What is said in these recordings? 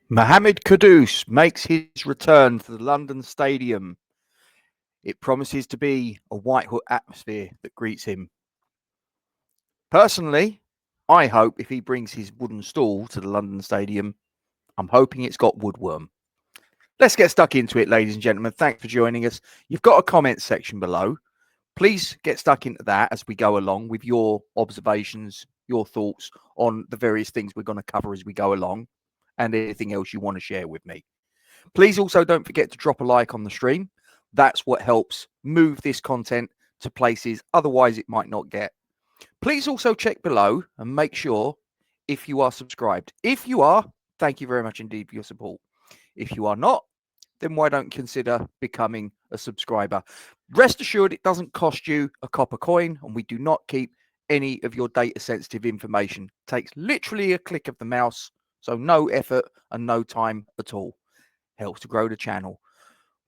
Mohammed Kudus makes his return to the London Stadium. It promises to be a white hot atmosphere that greets him. Personally, I hope if he brings his wooden stool to the London Stadium, I'm hoping it's got woodworm. Let's get stuck into it, ladies and gentlemen. Thanks for joining us. You've got a comment section below. Please get stuck into that as we go along with your observations, your thoughts on the various things we're going to cover as we go along, and anything else you want to share with me. Please also don't forget to drop a like on the stream. That's what helps move this content to places otherwise it might not get. Please also check below and make sure if you are subscribed. If you are, thank you very much indeed for your support. If you are not, then why don't consider becoming a subscriber? Rest assured, it doesn't cost you a copper coin, and we do not keep any of your data sensitive information. It takes literally a click of the mouse, so no effort and no time at all. Helps to grow the channel.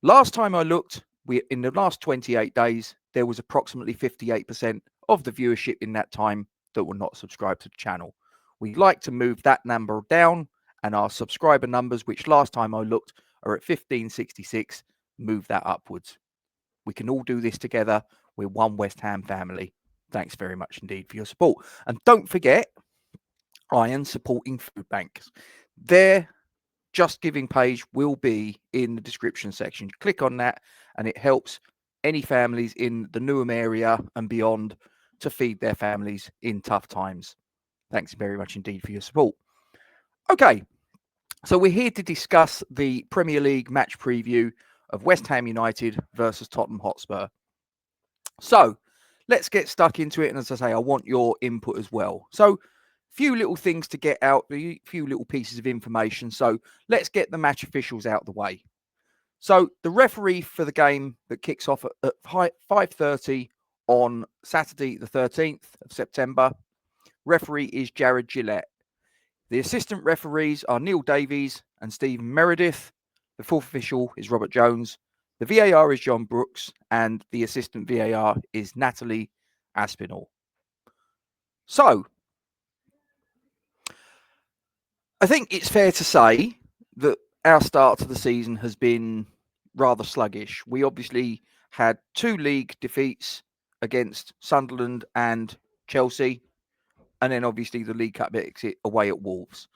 Last time I looked, in the last 28 days, there was approximately 58% of the viewership in that time that were not subscribed to the channel. We'd like to move that number down, and our subscriber numbers, which last time I looked are at 1566, move that upwards. We can all do this together. We're one West Ham family. Thanks very much indeed for your support. And don't forget, Iron supporting food banks. Their Just Giving page will be in the description section. Click on that and it helps any families in the Newham area and beyond to feed their families in tough times. Thanks very much indeed for your support. Okay, so we're here to discuss the Premier League match preview of West Ham United versus Tottenham Hotspur. So let's get stuck into it. And as I say, I want your input as well. So few little things to get out, a few little pieces of information. So let's get the match officials out of the way. So the referee for the game that kicks off at 5:30 on Saturday, the 13th of September, referee is Jared Gillette. The assistant referees are Neil Davies and Stephen Meredith. The fourth official is Robert Jones. The VAR is John Brooks, and the assistant VAR is Natalie Aspinall. So I think it's fair to say that our start to the season has been rather sluggish. We obviously had 2 league defeats against Sunderland and Chelsea, and then obviously the League Cup exit away at Wolves.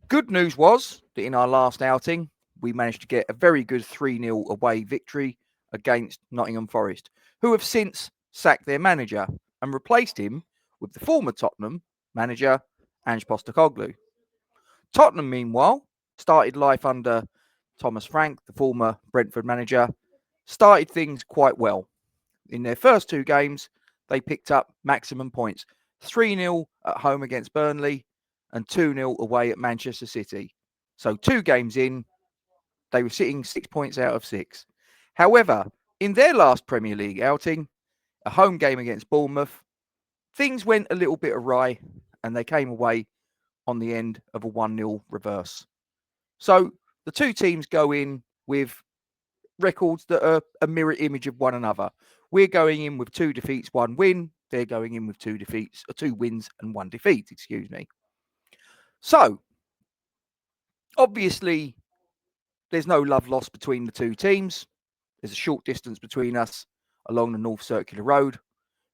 Good news was that in our last outing, we managed to get a very good 3-0 away victory against Nottingham Forest, who have since sacked their manager and replaced him with the former Tottenham manager, Ange Postecoglou. Tottenham, meanwhile, started life under Thomas Frank, the former Brentford manager, started things quite well. In their first 2 games, they picked up maximum points, 3-0 at home against Burnley and 2-0 away at Manchester City. So 2 games in, they were sitting 6 points out of 6. However, in their last Premier League outing, a home game against Bournemouth, things went a little bit awry and they came away on the end of a 1-0 reverse. So the 2 teams go in with records that are a mirror image of one another. We're going in with 2 defeats, 1 win. They're going in with 2 wins and 1 defeat, excuse me. So obviously there's no love lost between the 2 teams. There's a short distance between us along the North Circular Road.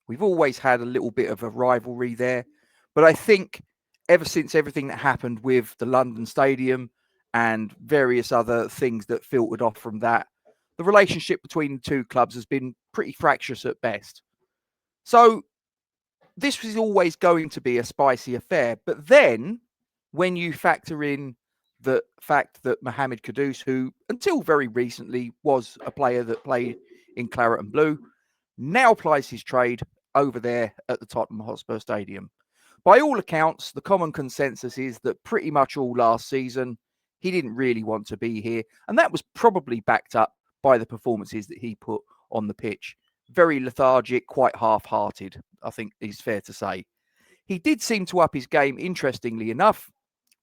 We've always had a little bit of a rivalry there. But I think ever since everything that happened with the London Stadium and various other things that filtered off from that, the relationship between the 2 clubs has been pretty fractious at best. So this was always going to be a spicy affair. But then when you factor in the fact that Mohammed Kudus, who until very recently was a player that played in Claret and Blue, now plies his trade over there at the Tottenham Hotspur Stadium. By all accounts, the common consensus is that pretty much all last season, he didn't really want to be here. And that was probably backed up by the performances that he put on the pitch. Very lethargic, quite half-hearted, I think is fair to say. He did seem to up his game, interestingly enough,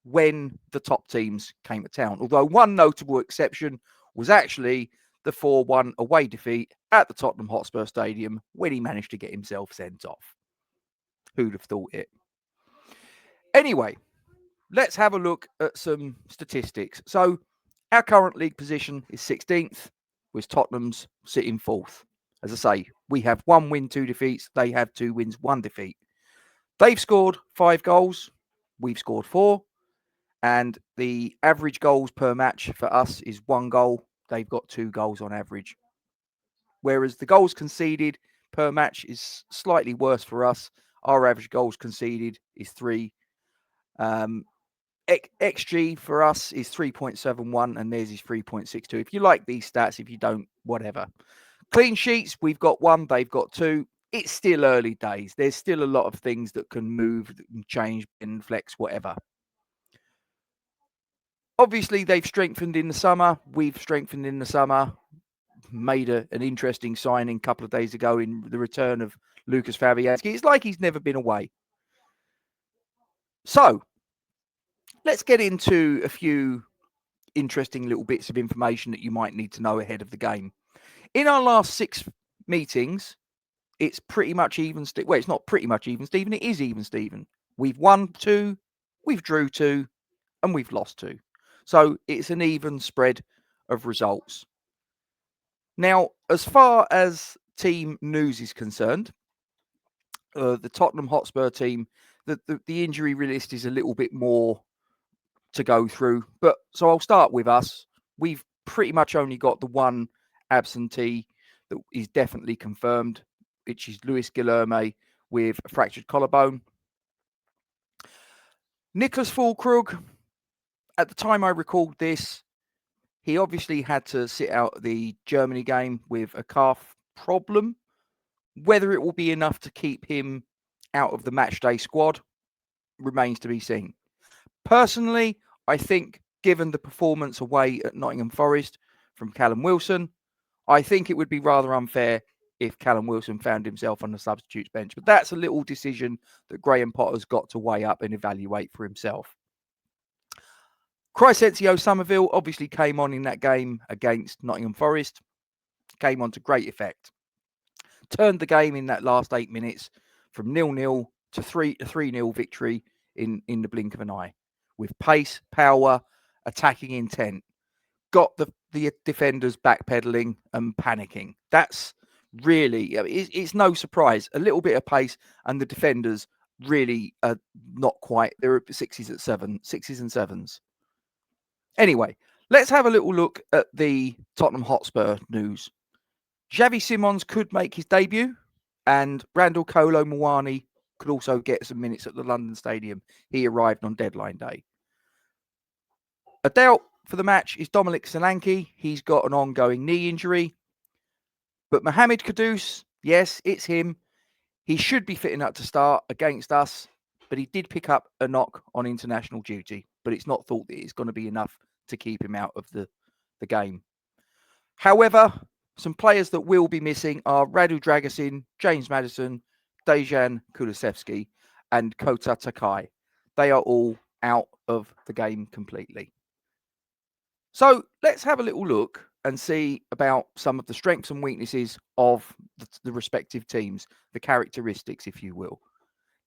when the top teams came to town. Although one notable exception was actually the 4-1 away defeat at the Tottenham Hotspur Stadium when he managed to get himself sent off. Who'd have thought it? Anyway, let's have a look at some statistics. So our current league position is 16th, with Tottenham's sitting 4th. As I say, we have 1 win, 2 defeats. They have 2 wins, 1 defeat. They've scored 5 goals. We've scored 4. And the average goals per match for us is 1 goal. They've got 2 goals on average. Whereas the goals conceded per match is slightly worse for us. Our average goals conceded is 3. XG for us is 3.71 and theirs is 3.62. If you like these stats, if you don't, whatever. Clean sheets, we've got 1, they've got 2. It's still early days. There's still a lot of things that can move, that can change, and flex, whatever. Obviously, they've strengthened in the summer. We've strengthened in the summer. Made an interesting signing a couple of days ago in the return of Lucas Fabianski. It's like he's never been away. So, let's get into a few interesting little bits of information that you might need to know ahead of the game. In our last 6 meetings, it's pretty much even. Well, it's not pretty much even, Stephen. It is even, Stephen. We've won 2, we've drew 2, and we've lost 2. So it's an even spread of results. Now, as far as team news is concerned, the Tottenham Hotspur team, the injury list is a little bit more to go through. But so I'll start with us. We've pretty much only got the one absentee that is definitely confirmed, which is Luis Guilherme with a fractured collarbone. Nicholas Füllkrug, at the time I recalled this, he obviously had to sit out the Germany game with a calf problem. Whether it will be enough to keep him out of the matchday squad remains to be seen. Personally, I think given the performance away at Nottingham Forest from Callum Wilson, I think it would be rather unfair if Callum Wilson found himself on the substitutes bench. But that's a little decision that Graham Potter's got to weigh up and evaluate for himself. Crysencio Summerville obviously came on in that game against Nottingham Forest, came on to great effect. Turned the game in that last 8 minutes from 0-0 to 3-0 victory in the blink of an eye. With pace, power, attacking intent. Got the defenders backpedaling and panicking. That's really, it's no surprise. A little bit of pace and the defenders really are not quite. They're 6s and 7s. Anyway, let's have a little look at the Tottenham Hotspur news. Xavi Simons could make his debut, and Randall Kolo Muani could also get some minutes at the London Stadium. He arrived on deadline day. A doubt for the match is Dominic Solanke. He's got an ongoing knee injury. But Mohammed Kudus, yes, it's him. He should be fitting up to start against us, but he did pick up a knock on international duty. But it's not thought that it's going to be enough to keep him out of the game. However, some players that will be missing are Radu Dragusin, James Maddison, Dejan Kulusevski, and Kota Takai. They are all out of the game completely. So let's have a little look and see about some of the strengths and weaknesses of the respective teams, the characteristics, if you will.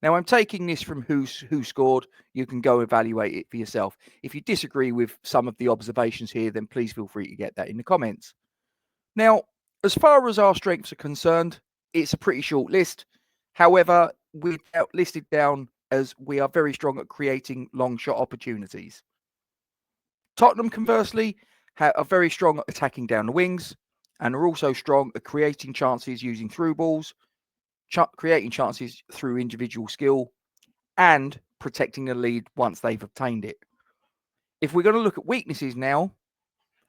Now, I'm taking this from who scored. You can go evaluate it for yourself. If you disagree with some of the observations here, then please feel free to get that in the comments. Now, as far as our strengths are concerned, it's a pretty short list. However, we're listed down as we are very strong at creating long shot opportunities. Tottenham, conversely, are very strong at attacking down the wings and are also strong at creating chances using through balls, creating chances through individual skill, and protecting the lead once they've obtained it. If we're going to look at weaknesses now,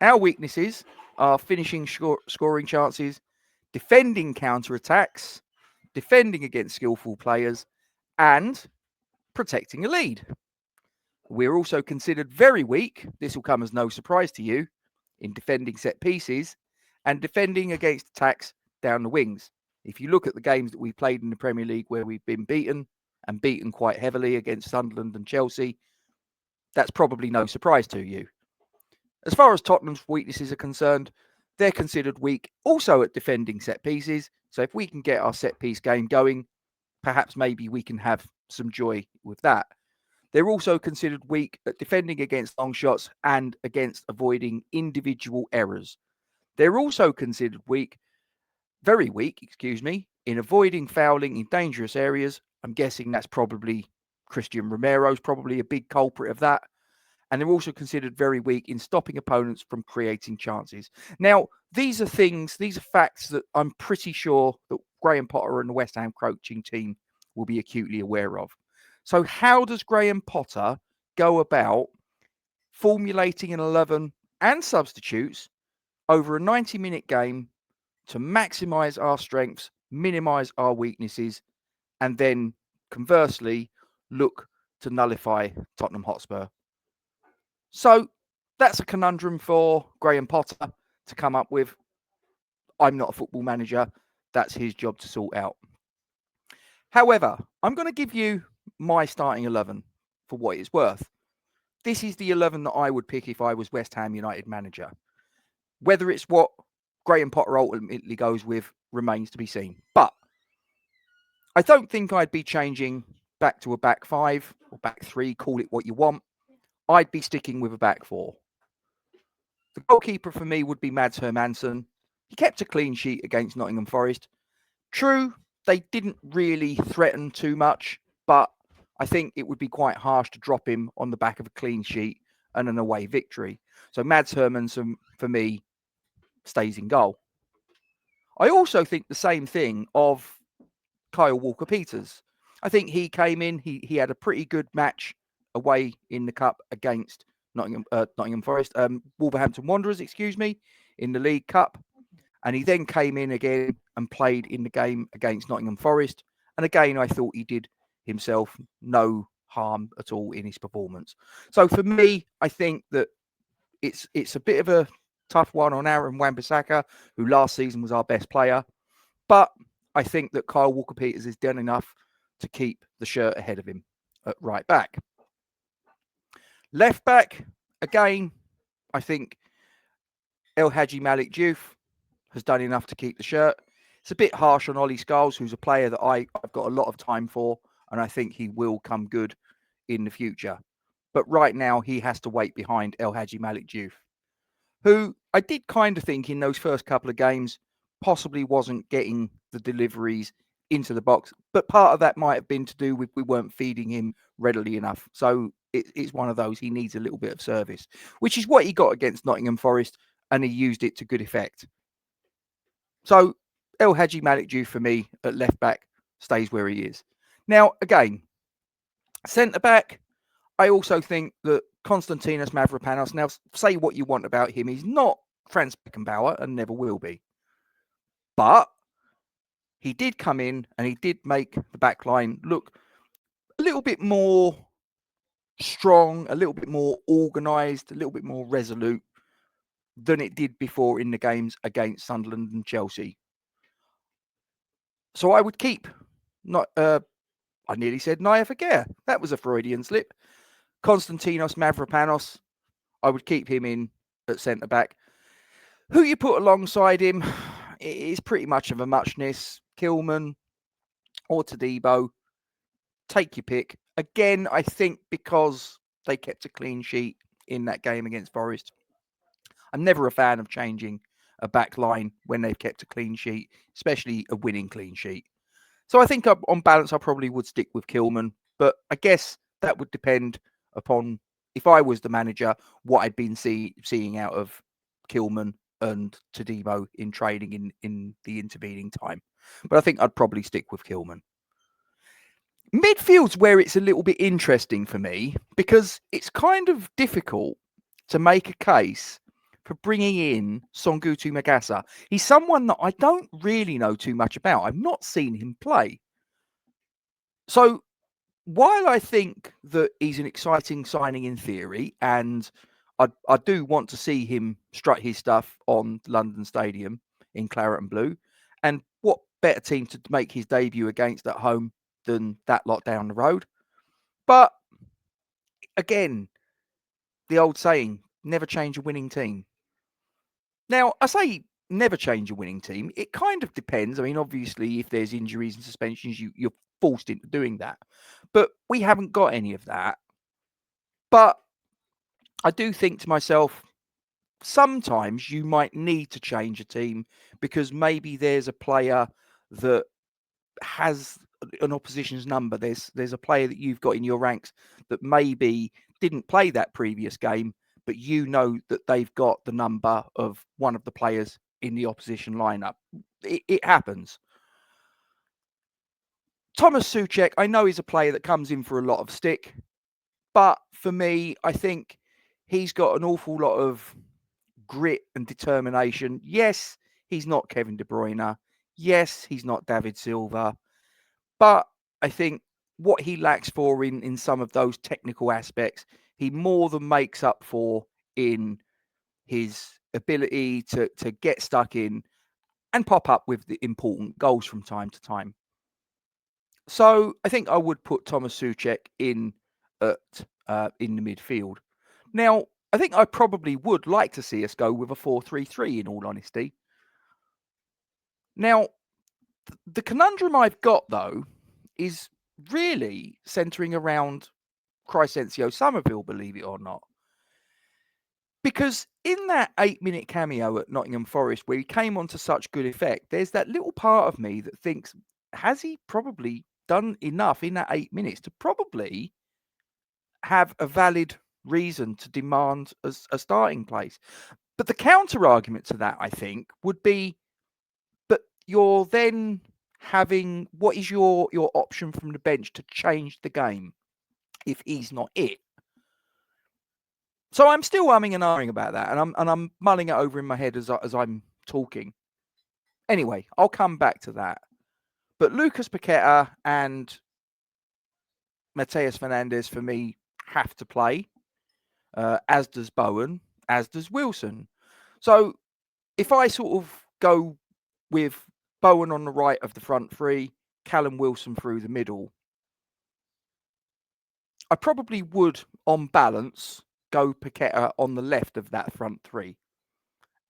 our weaknesses are finishing scoring chances, defending counter-attacks, defending against skillful players, and protecting a lead. We're also considered very weak, this will come as no surprise to you, in defending set pieces and defending against attacks down the wings. If you look at the games that we played in the Premier League where we've been beaten, and beaten quite heavily against Sunderland and Chelsea, that's probably no surprise to you. As far as Tottenham's weaknesses are concerned, they're considered weak also at defending set pieces. So if we can get our set piece game going, perhaps maybe we can have some joy with that. They're also considered weak at defending against long shots and against avoiding individual errors. They're also considered very weak, in avoiding fouling in dangerous areas. I'm guessing that's probably Christian Romero's probably a big culprit of that. And they're also considered very weak in stopping opponents from creating chances. Now, these are facts that I'm pretty sure that Graham Potter and the West Ham coaching team will be acutely aware of. So how does Graham Potter go about formulating an 11 and substitutes over a 90-minute game to maximise our strengths, minimise our weaknesses, and then conversely look to nullify Tottenham Hotspur? So that's a conundrum for Graham Potter to come up with. I'm not a football manager. That's his job to sort out. However, I'm going to give you my starting 11 for what it's worth. This is the 11 that I would pick if I was West Ham United manager. Whether it's what Graham Potter ultimately goes with remains to be seen. But I don't think I'd be changing back to a back five or back three, call it what you want. I'd be sticking with a back four. The goalkeeper for me would be Mads Hermansen. He kept a clean sheet against Nottingham Forest. True, they didn't really threaten too much, but I think it would be quite harsh to drop him on the back of a clean sheet and an away victory. So Mads Hermansen, for me, stays in goal. I also think the same thing of Kyle Walker-Peters. I think he came in, he had a pretty good match away in the cup against Nottingham Forest, Wolverhampton Wanderers, in the League Cup. And he then came in again and played in the game against Nottingham Forest. And again, I thought he did himself no harm at all in his performance. So for me, I think that it's a bit of a tough one on Aaron Wan-Bissaka, who last season was our best player. But I think that Kyle Walker-Peters has done enough to keep the shirt ahead of him at right back. Left back, again, I think El Hadji Malik Diouf has done enough to keep the shirt. It's a bit harsh on Ollie Scholes, who's a player that I've got a lot of time for, and I think he will come good in the future. But right now, he has to wait behind El Hadji Malik Diouf, who I did kind of think in those first couple of games possibly wasn't getting the deliveries into the box. But part of that might have been to do with we weren't feeding him readily enough. So it's one of those, he needs a little bit of service, which is what he got against Nottingham Forest, and he used it to good effect. So El Hadji Malik Diouf for me at left back stays where he is. Now, again, centre back, I also think that Konstantinos Mavropanos, now say what you want about him, he's not Franz Beckenbauer and never will be. But he did come in and he did make the back line look a little bit more strong, a little bit more organised, a little bit more resolute than it did before in the games against Sunderland and Chelsea. So I would keep, I nearly said Naya Fagere. That was a Freudian slip. Konstantinos Mavropanos, I would keep him in at centre-back. Who you put alongside him is pretty much of a muchness. Kilman or Todibo, take your pick. Again, I think because they kept a clean sheet in that game against Forest, I'm never a fan of changing a back line when they've kept a clean sheet, especially a winning clean sheet. So I think on balance, I probably would stick with Kilman, but I guess that would depend upon, if I was the manager, what I'd been seeing out of Kilman and Todibo in training in the intervening time. But I think I'd probably stick with Kilman. Midfield's where it's a little bit interesting for me, because it's kind of difficult to make a case for bringing in Songutu Magasa. He's someone that I don't really know too much about. I've not seen him play. So while I think that he's an exciting signing in theory, and I do want to see him strut his stuff on London Stadium in claret and blue, and what better team to make his debut against at home than that lot down the road. But again, the old saying, never change a winning team. Now, I say never change a winning team. It kind of depends. I mean, obviously, if there's injuries and suspensions, you're forced into doing that. But we haven't got any of that. But I do think to myself, sometimes you might need to change a team because maybe there's a player that has an opposition's number. There's a player that you've got in your ranks that maybe didn't play that previous game, but you know that they've got the number of one of the players in the opposition lineup. It happens. Thomas Souček, I know he's a player that comes in for a lot of stick, but for me, I think he's got an awful lot of grit and determination. Yes, he's not Kevin De Bruyne. Yes, he's not David Silva. But I think what he lacks for in some of those technical aspects, he more than makes up for in his ability to get stuck in and pop up with the important goals from time to time. So I think I would put Thomas Souček in in the midfield. Now, I think I probably would like to see us go with a 4-3-3 in all honesty. Now, the conundrum I've got though is really centering around Crescencio Summerville, believe it or not. Because in that 8-minute cameo at Nottingham Forest, where he came on to such good effect, there's that little part of me that thinks, has he probably done enough in that 8 minutes to probably have a valid reason to demand a starting place? But the counter argument to that, I think, would be, but you're then having, what is your option from the bench to change the game if he's not it? So I'm still umming and ahhing about that, and I'm mulling it over in my head as I'm talking. Anyway, I'll come back to that. But Lucas Paqueta and Mateus Fernandes, for me, have to play, as does Bowen, as does Wilson. So if I sort of go with Bowen on the right of the front three, Callum Wilson through the middle, I probably would, on balance, go Paqueta on the left of that front three.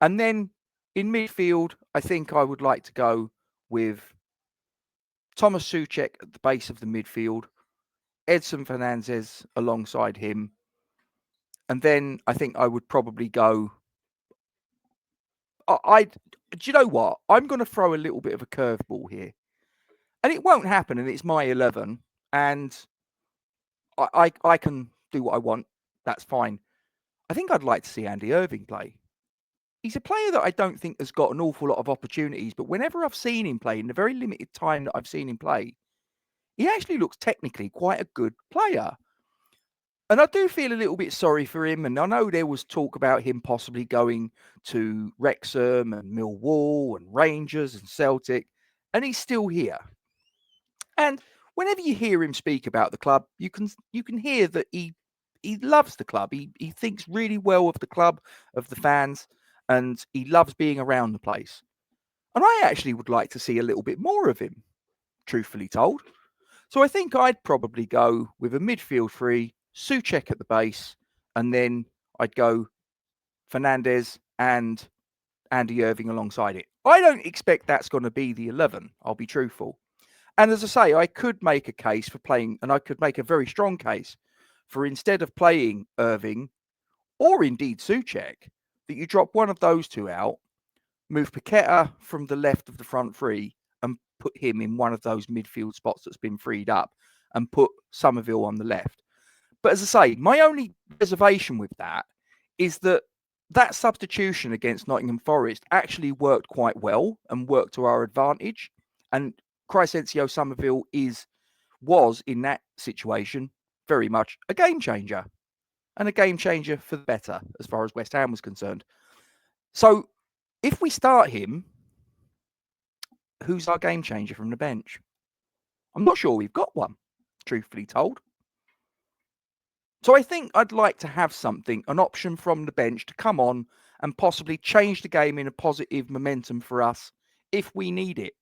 And then in midfield, I think I would like to go with Thomas Souček at the base of the midfield, Edson Fernandez alongside him. And then I think I would probably go. Do you know what? I'm going to throw a little bit of a curveball here. And it won't happen, and it's my 11. And I can do what I want. That's fine. I think I'd like to see Andy Irving play. He's a player that I don't think has got an awful lot of opportunities, but whenever I've seen him play, in the very limited time that I've seen him play, he actually looks technically quite a good player. And I do feel a little bit sorry for him. And I know there was talk about him possibly going to Wrexham and Millwall and Rangers and Celtic, and he's still here. And whenever you hear him speak about the club, you can hear that he loves the club. He thinks really well of the club, of the fans, and he loves being around the place. And I actually would like to see a little bit more of him, truthfully told. So I think I'd probably go with a midfield three, Souček at the base, and then I'd go Fernandes and Andy Irving alongside it. I don't expect that's going to be the 11, I'll be truthful. And as I say, I could make a case for playing, and I could make a very strong case for, instead of playing Irving or indeed Souček, that you drop one of those two out, move Paqueta from the left of the front three and put him in one of those midfield spots that's been freed up, and put Summerville on the left. But as I say, my only reservation with that is that substitution against Nottingham Forest actually worked quite well and worked to our advantage. And Crescencio Summerville was in that situation very much a game changer, and a game changer for the better as far as West Ham was concerned. So if we start him, who's our game changer from the bench? I'm not sure we've got one, truthfully told. So I think I'd like to have an option from the bench to come on and possibly change the game in a positive momentum for us if we need it.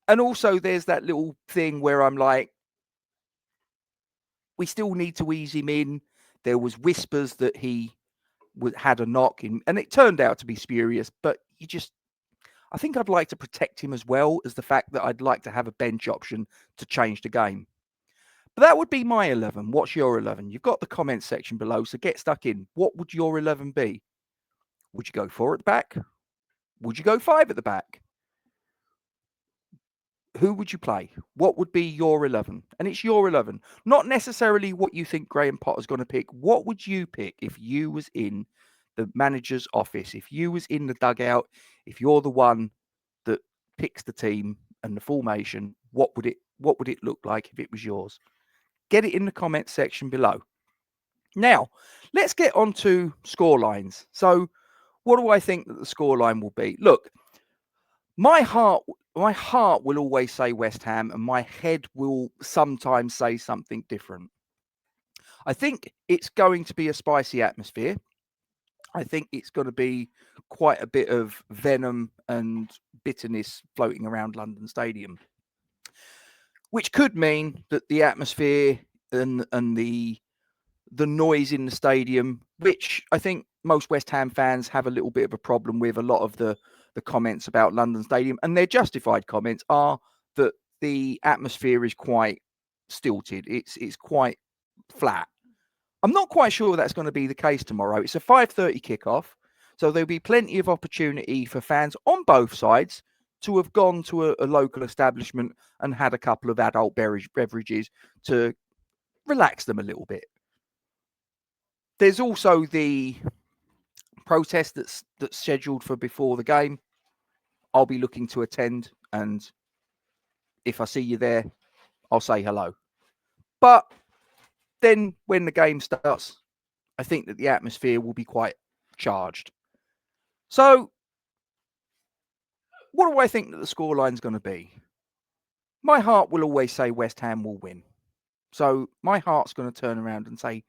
And also there's that little thing where I'm like, we still need to ease him in. There was whispers that he had a knock in, and it turned out to be spurious, but I think I'd like to protect him as well as the fact that I'd like to have a bench option to change the game. But that would be my 11. What's your 11? You've got the comment section below, so get stuck in. What would your 11 be? Would you go 4 at the back? Would you go 5 at the back? Who would you play? What would be your 11? And it's your 11. Not necessarily what you think Graham Potter's going to pick. What would you pick if you was in the manager's office? If you was in the dugout? If you're the one that picks the team and the formation, what would it look like if it was yours? Get it in the comment section below. Now, let's get on to score lines. So, what do I think that the scoreline will be? Look, my heart will always say West Ham, and my head will sometimes say something different. I think it's going to be a spicy atmosphere. I think it's going to be quite a bit of venom and bitterness floating around London Stadium, which could mean that the atmosphere and the noise in the stadium, which I think most West Ham fans have a little bit of a problem with. A lot of the comments about London Stadium, and their justified comments, are that the atmosphere is quite stilted. It's quite flat. I'm not quite sure that's going to be the case tomorrow. It's a 5:30 kickoff, so there'll be plenty of opportunity for fans on both sides to have gone to a local establishment and had a couple of adult beverages to relax them a little bit. There's also the protest that's scheduled for before the game. I'll be looking to attend, and if I see you there, I'll say hello. But then when the game starts, I think that the atmosphere will be quite charged. So what do I think that the scoreline's going to be? My heart will always say West Ham will win. So my heart's going to turn around and say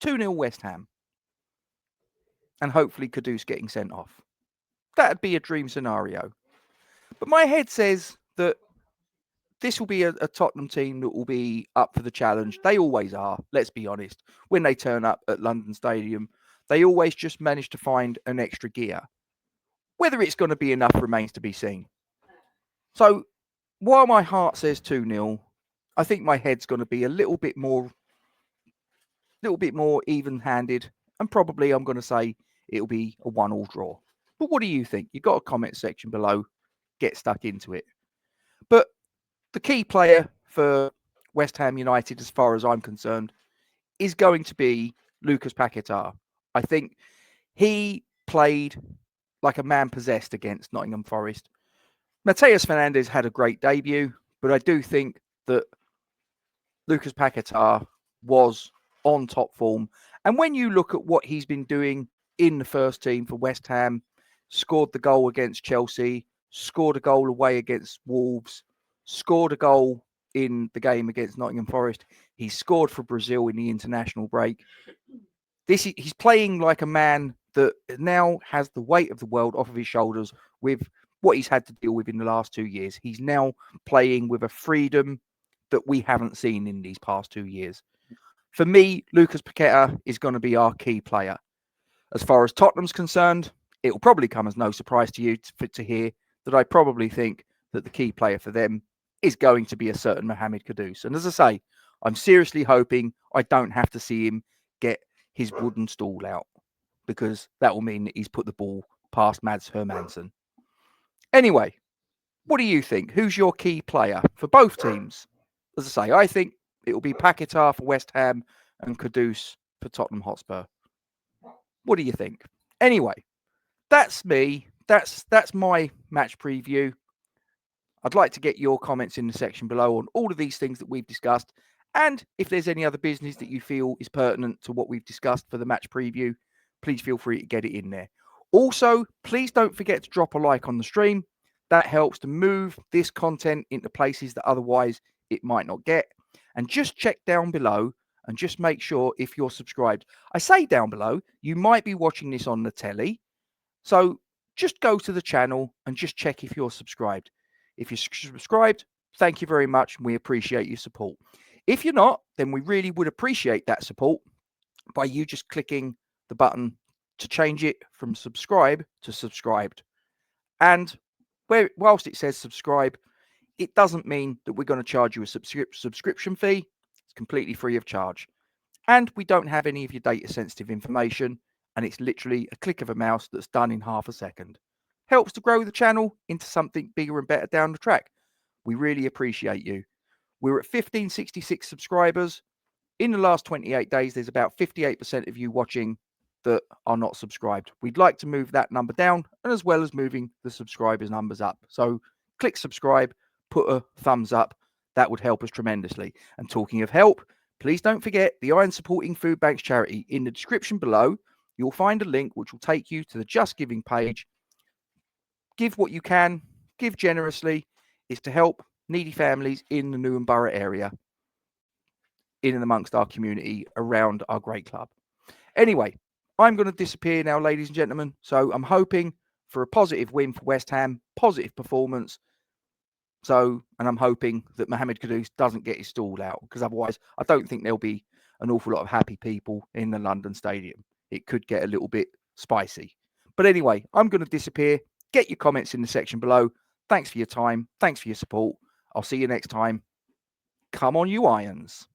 2-0 West Ham. And hopefully Kudus getting sent off. That'd be a dream scenario. But my head says that this will be a Tottenham team that will be up for the challenge. They always are, let's be honest. When they turn up at London Stadium, they always just manage to find an extra gear. Whether it's going to be enough remains to be seen. So while my heart says 2-0, I think my head's going to be a little bit more even-handed, and probably I'm going to say it'll be a 1-1 draw. But what do you think? You've got a comment section below. Get stuck into it. But the key player for West Ham United, as far as I'm concerned, is going to be Lucas Paquetá. I think he played like a man possessed against Nottingham Forest. Mateus Fernandes had a great debut, but I do think that Lucas Paquetá was on top form. And when you look at what he's been doing in the first team for West Ham, scored the goal against Chelsea, scored a goal away against Wolves, scored a goal in the game against Nottingham Forest. He scored for Brazil in the international break. He's playing like a man that now has the weight of the world off of his shoulders with what he's had to deal with in the last 2 years. He's now playing with a freedom that we haven't seen in these past 2 years. For me, Lucas Paquetá is going to be our key player. As far as Tottenham's concerned, it will probably come as no surprise to you to hear that I probably think that the key player for them is going to be a certain Mohammed Kudus. And as I say, I'm seriously hoping I don't have to see him get his wooden stool out, because that will mean that he's put the ball past Mads Hermansen. Anyway, what do you think? Who's your key player for both teams? As I say, I think it will be Paquetá for West Ham and Kudus for Tottenham Hotspur. What do you think? Anyway, that's me. That's my match preview. I'd like to get your comments in the section below on all of these things that we've discussed. And if there's any other business that you feel is pertinent to what we've discussed for the match preview, please feel free to get it in there. Also, please don't forget to drop a like on the stream. That helps to move this content into places that otherwise it might not get. And just check down below and just make sure if you're subscribed. I say down below, you might be watching this on the telly. So just go to the channel and just check if you're subscribed. If you're subscribed, thank you very much, and we appreciate your support. If you're not, then we really would appreciate that support by you just clicking the button to change it from subscribe to subscribed. And whilst it says subscribe, it doesn't mean that we're going to charge you a subscription fee. It's completely free of charge. And we don't have any of your data sensitive information, and it's literally a click of a mouse that's done in half a second. Helps to grow the channel into something bigger and better down the track. We really appreciate you. We're at 1566 subscribers. In the last 28 days, there's about 58% of you watching that are not subscribed. We'd like to move that number down, and as well as moving the subscribers numbers up. So click subscribe, put a thumbs up. That would help us tremendously. And talking of help, please don't forget the Iron Supporting Food Banks charity. In the description below, you'll find a link which will take you to the Just Giving page. Give what you can, give generously. It's to help needy families in the Newham Borough area, in and amongst our community, around our great club. Anyway, I'm going to disappear now, ladies and gentlemen. So I'm hoping for a positive win for West Ham, positive performance. So, and I'm hoping that Mohammed Kudus doesn't get his stall out, because otherwise I don't think there'll be an awful lot of happy people in the London Stadium. It could get a little bit spicy. But anyway, I'm going to disappear. Get your comments in the section below. Thanks for your time. Thanks for your support. I'll see you next time. Come on, you Irons.